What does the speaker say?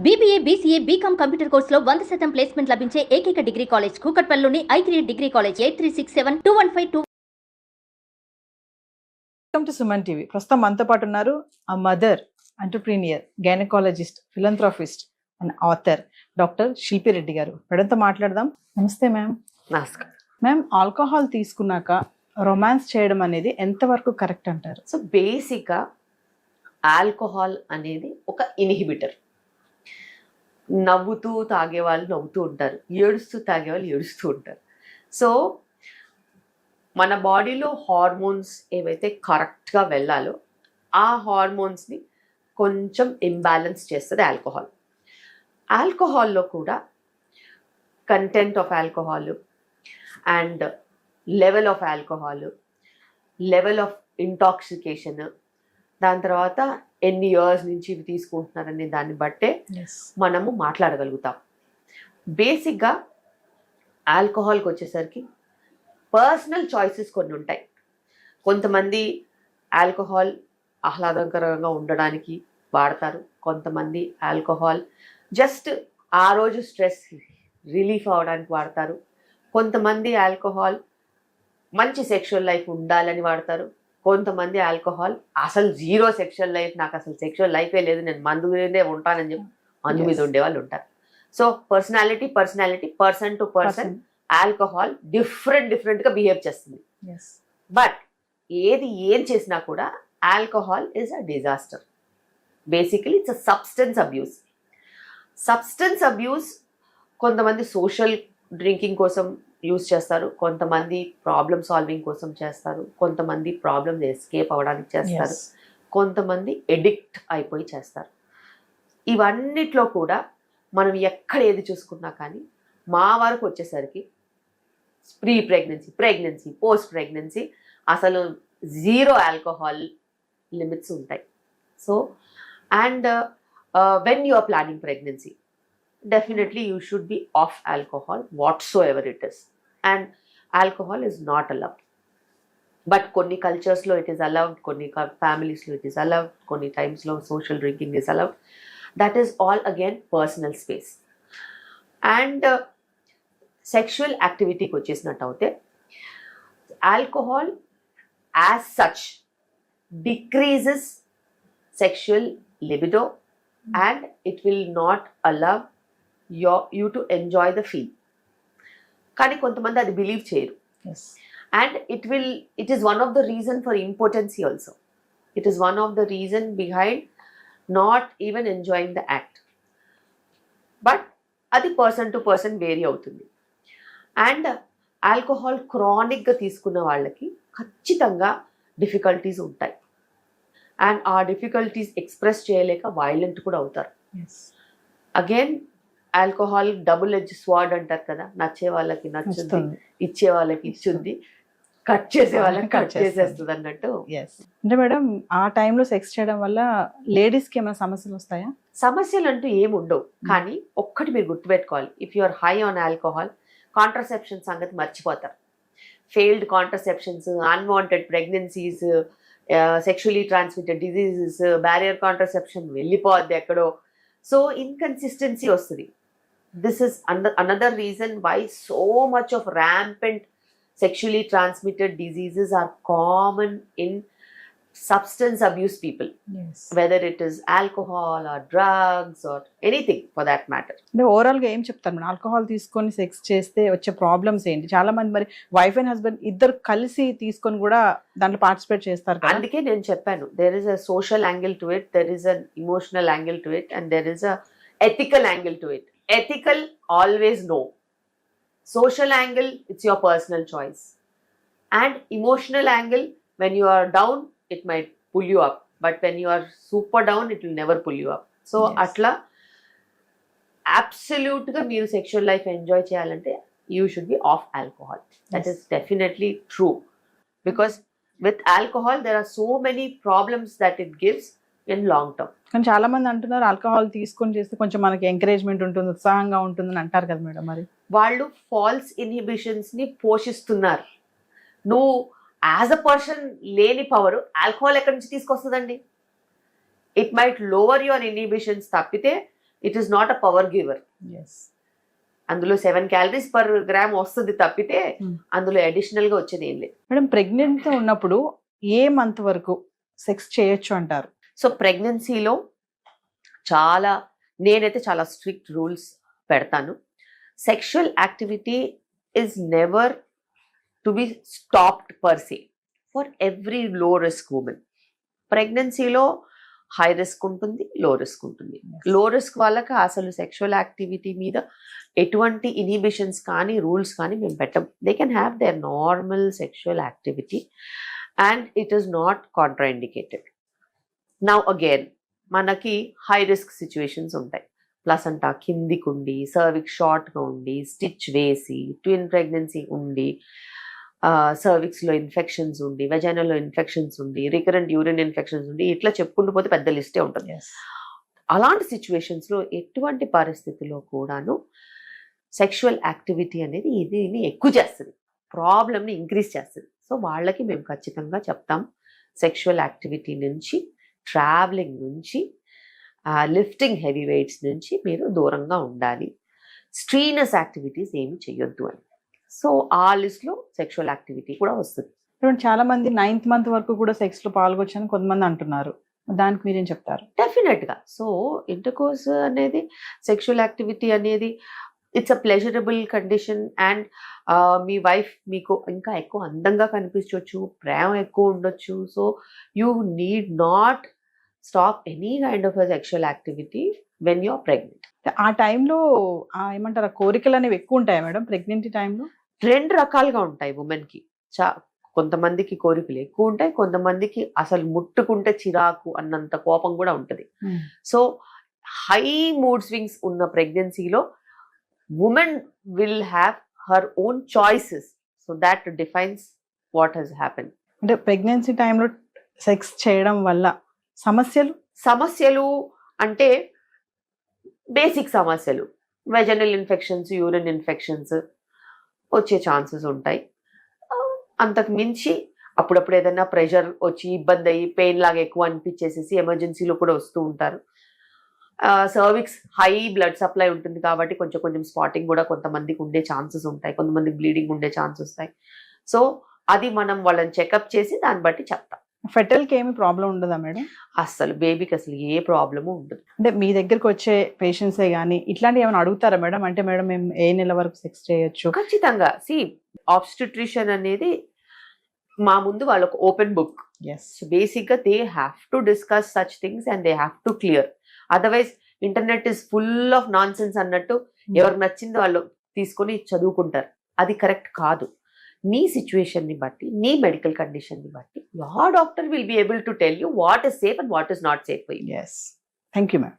BBA, BCA, BCom computer కోర్సులో 100% placement లభించే ఏకైక డిగ్రీ కాలేజ్ కూకట్పల్లిలోని i3 degree college 83672152. Welcome to Suman TV. ప్రస్తుతం మనతో పాటు ఉన్నారు ఆ mother, entrepreneur, gynaecologist, philanthropist and author doctor Shilpi Reddy గారు. మేడంతో మాట్లాడదాం. నమస్తే మ్యామ్. నమస్కారం. మ్యామ్, ఆల్కహాల్ తీసుకున్నాక రొమాన్స్ చేయడం అనేది ఎంతవరకు కరెక్ట్ అంటారు? సో బేసిక్గా ఆల్కహాల్ అనేది ఒక ఇన్హిబిటర్. నవ్వుతూ తాగే వాళ్ళు నవ్వుతూ ఉంటారు, ఏడుస్తూ తాగే వాళ్ళు ఏడుస్తూ ఉంటారు. సో మన బాడీలో హార్మోన్స్ ఏవైతే కరెక్ట్గా వెళ్ళాలో ఆ హార్మోన్స్ని కొంచెం ఇంబ్యాలెన్స్ చేస్తుంది ఆల్కహాల్. ఆల్కహాల్లో కూడా content of alcohol and level of alcohol, level of intoxication, దాని తర్వాత ఎన్ని ఇయర్స్ నుంచి ఇవి తీసుకుంటున్నారనే దాన్ని బట్టే మనము మాట్లాడగలుగుతాం. బేసిక్గా ఆల్కహాల్కి వచ్చేసరికి పర్సనల్ చాయిసెస్ కొన్ని ఉంటాయి. కొంతమంది ఆల్కహాల్ ఆహ్లాదకరంగా ఉండడానికి వాడతారు, కొంతమంది ఆల్కహాల్ జస్ట్ ఆ రోజు స్ట్రెస్ రిలీఫ్ అవ్వడానికి వాడతారు, కొంతమంది ఆల్కహాల్ మంచి సెక్షువల్ లైఫ్ ఉండాలని వాడతారు, కొంతమంది ఆల్కహాల్ అసలు జీరో సెక్షువల్ లైఫ్, నాకు అసలు సెక్షువల్ లైఫే లేదు, నేను మందు మీదే ఉంటానని చెప్పి మందు మీద ఉండేవాళ్ళు ఉంటారు. So person to person alcohol డిఫరెంట్గా బిహేవ్ చేస్తుంది. బట్ ఏం చేసినా కూడా alcohol is a disaster. Basically it's a substance abuse. కొంతమంది సోషల్ డ్రింకింగ్ కోసం యూజ్ చేస్తారు, కొంతమంది ప్రాబ్లమ్ సాల్వింగ్ కోసం చేస్తారు, కొంతమంది ప్రాబ్లమ్స్ ఎస్కేప్ అవ్వడానికి చేస్తారు, కొంతమంది ఎడిక్ట్ అయిపోయి చేస్తారు. ఇవన్నిట్లో కూడా మనం ఎక్కడ ఏది చూసుకున్నా కానీ మా వరకు వచ్చేసరికి ప్రీ ప్రెగ్నెన్సీ, పోస్ట్ ప్రెగ్నెన్సీ అసలు జీరో ఆల్కహాల్ లిమిట్స్ ఉంటాయి. So and when you are planning pregnancy, definitely you should be off alcohol whatsoever it is, and alcohol is not allowed. But konni cultures lo it is allowed, konni families lo it is allowed, konni times lo social drinking is allowed. That is all again personal space. And sexual activity ko chesinattaute alcohol as such decreases sexual libido and it will not allow you to enjoy the feel. కానీ కొంతమంది అది believe చేయరు. And it is one of the reason for impotency also. It is one of the reason behind not even enjoying the act. But అది person to person vary అవుతుంది. And alcohol క్రానిక్గా తీసుకున్న వాళ్ళకి ఖచ్చితంగా difficulties ఉంటాయి. And ఆ difficulties express చేయలేక violent కూడా అవుతారు. Again alcohol double edge sword అంటారు కదా, నచ్చే వాళ్ళకి నచ్చుతుంది, ఇచ్చే వాళ్ళకి ఇచ్చుంది, కట్ చేసే వాళ్ళకి కట్ చేసేస్తుంది అన్నట్టు. అంటే మేడం, ఆ టైంలో సెక్స్ చేయడం వల్ల లేడీస్కి ఏమైనా సమస్యలు వస్తాయా? సమస్యలు అంటూ ఏమి ఉండవు, కానీ ఒక్కటి మీరు గుర్తుపెట్టుకోవాలి. If you are high on alcohol, contraception సంగతి మర్చిపోతారు. Failed contraceptions, unwanted pregnancies, sexually transmitted diseases, barrier contraception వెళ్ళిపోద్ది ఎక్కడో. సో ఇన్కన్సిస్టెన్సీ వస్తుంది. This is another reason why so much of rampant sexually transmitted diseases are common in substance abuse people. Whether it is alcohol or drugs or anything for that matter. అంటే ఓవరాల్గా ఏం చెప్తారు madam, alcohol తీసుకొని sex చేస్తే వచ్చే problems ఏంటి? చాలా మంది మరి వైఫ్ అండ్ హస్బెండ్ ఇద్దరు కలిసి తీసుకొని కూడా దాంట్లో పార్టిసిపేట్ చేస్తారు కదా. అందుకే నేను చెప్పాను, there is a social angle to it, there is an emotional angle to it, and there is a ethical angle to it. Ethical, always no. Social angle, it's your personal choice. And emotional angle, when you are down, it might pull you up. But when you are super down, it will never pull you up. So, atla, absolute ga meeru sexual life enjoy cheyalante, you should be off alcohol. That is definitely true. Because with alcohol, there are so many problems that it gives in long term. కానీ చాలా మంది అంటున్నారు alcohol తీసుకొని చేస్తే కొంచెం మనకి encouragement ఉంటుంది, ఉత్సాహంగా ఉంటుందని అంటారు కదా మేడం. మరి వాళ్ళు ఫాల్స్ ఇన్హిబిషన్స్ ని పోషిస్తున్నారు. నువ్వు యాజ్ అ పర్సన్ లేని పవర్ ఆల్కహాల్ ఎక్కడి నుంచి తీసుకొస్తుందండి? It might lower your inhibitions తప్పితే it is not a power giver. Yes. అందులో 7 calories per gram వస్తుంది తప్పితే Hmm. అందులో అడిషనల్ గా వచ్చేది ఏం లేదు. మేడం ప్రెగ్నెంట్ ఉన్నప్పుడు ఏ మంత్ వరకు సెక్స్ చేయొచ్చు అంటారు? సో ప్రెగ్నెన్సీలో నేనైతే చాలా స్ట్రిక్ట్ రూల్స్ పెడతాను. Sexual activity is never to be stopped per say for every లో రిస్క్ ఉమెన్. ప్రెగ్నెన్సీలో హై రిస్క్ ఉంటుంది, లో రిస్క్ ఉంటుంది. లో రిస్క్ వాళ్ళకి అసలు సెక్షువల్ యాక్టివిటీ మీద ఎటువంటి ఇనిబిషన్స్ కానీ రూల్స్ కానీ మేము పెట్టం. They can have their normal sexual activity and it is not contraindicated. Now again మనకి హై రిస్క్ సిచ్యువేషన్స్ ఉంటాయి. ప్లసంటా కిందికి ఉండి, సర్విక్స్ షార్ట్గా ఉండి, స్టిచ్ వేసి, ట్విన్ ప్రెగ్నెన్సీ ఉండి, సర్విక్స్లో ఇన్ఫెక్షన్స్ ఉండి, వెజైనాలో ఇన్ఫెక్షన్స్ ఉండి, రికరెంట్ యూరిన్ ఇన్ఫెక్షన్స్ ఉండి, ఇట్లా చెప్పుకుంటూ పోతే పెద్ద లిస్టే ఉంటుంది. ఎస్. అలాంటి సిచ్యువేషన్స్లో ఎటువంటి పరిస్థితిలో కూడాను సెక్షువల్ యాక్టివిటీ అనేది దీన్ని ఎక్కువ చేస్తుంది, ప్రాబ్లమ్ని ఇంక్రీజ్ చేస్తుంది. సో వాళ్ళకి మేము ఖచ్చితంగా చెప్తాం, సెక్షువల్ యాక్టివిటీ నుంచి, ట్రావెలింగ్ నుంచి, లిఫ్టింగ్ హెవీ వెయిట్స్ నుంచి మీరు దూరంగా ఉండాలి, స్ట్రీనస్ యాక్టివిటీస్ ఏమి చేయొద్దు అని. సో ఆ లిస్ట్లో సెక్షువల్ యాక్టివిటీ కూడా వస్తుంది. ఇప్పుడు చాలా మంది 9th మంత్ వరకు కూడా సెక్స్ లో పాల్గొచ్చని కొంతమంది అంటున్నారు, దానికి మీరేం చెప్తారు? డెఫినెట్గా. సో ఇంటర్కోర్స్ అనేది, సెక్షువల్ యాక్టివిటీ అనేది it's a pleasurable condition and మీ వైఫ్ మీకు ఇంకా ఎక్కువ అందంగా కనిపించవచ్చు, ప్రేమ ఎక్కువ ఉండొచ్చు. So you need not stop any kind of sexual activity when you are pregnant. ఆ టైంలో ఏమంటారు, కోరికలు అనేవి ఎక్కువ ఉంటాయా మేడం ప్రెగ్నెంట్ టైంలో? 2 రకాలుగా ఉంటాయి ఉమెన్కి. కొంతమందికి కోరికలు ఎక్కువ ఉంటాయి, కొంతమందికి అసలు ముట్టుకుంటే చిరాకు అన్నంత కోపం కూడా ఉంటుంది. సో హై మూడ్ స్వింగ్స్ ఉన్న ప్రెగ్నెన్సీలో women will have her own choices. So that defines what has happen. అంటే ప్రెగ్నెన్సీ టైంలో సెక్స్ చేయడం వల్ల సమస్యలు అంటే బేసిక్ సమస్యలు, వెజనల్ ఇన్ఫెక్షన్స్, యూరిన్ ఇన్ఫెక్షన్స్ వచ్చే ఛాన్సెస్ ఉంటాయి. అంతకు మించి అప్పుడప్పుడు ఏదైనా ప్రెషర్ వచ్చి ఇబ్బంది అయ్యి పెయిన్ లాగా ఎక్కువ అనిపించేసేసి ఎమర్జెన్సీలో కూడా వస్తూ ఉంటారు. సర్విక్స్ హై బ్లడ్ సప్లై ఉంటుంది కాబట్టి కొంచెం స్పాటింగ్ కూడా కొంతమందికి ఉండే ఛాన్సెస్ ఉంటాయి, కొంతమందికి బ్లీడింగ్ ఉండే ఛాన్సెస్ వస్తాయి. సో అది మనం వాళ్ళని చెకప్ చేసి దాన్ని బట్టి చెప్తాం. ఫెటల్కి ఏమి ప్రాబ్లం ఉండదా మేడం? అసలు బేబీకి అసలు ఏ ప్రాబ్లము ఉండదు. అంటే మీ దగ్గరకు వచ్చే పేషెంట్సే కానీ ఇట్లాంటివి ఏమైనా అడుగుతారా మేడం? అంటే మేడం మేము ఏ నెల వరకు సెక్స్ చేయొచ్చు? ఖచ్చితంగా. ఆబ్స్టిట్రిషన్ అనేది మా ముందు వాళ్ళకు ఓపెన్ బుక్. ఎస్. సో బేసిక్గా they have to discuss such things and they have to clear. Otherwise internet is full of non sense అన్నట్టు ఎవరికి నచ్చింది వాళ్ళు తీసుకొని చదువుకుంటారు. అది కరెక్ట్ కాదు. నీ సిచ్యువేషన్ని బట్టి, నీ మెడికల్ కండిషన్ని బట్టి your doctor will be able to tell you what is safe and what is not safe for you. Yes. Thank you, ma'am.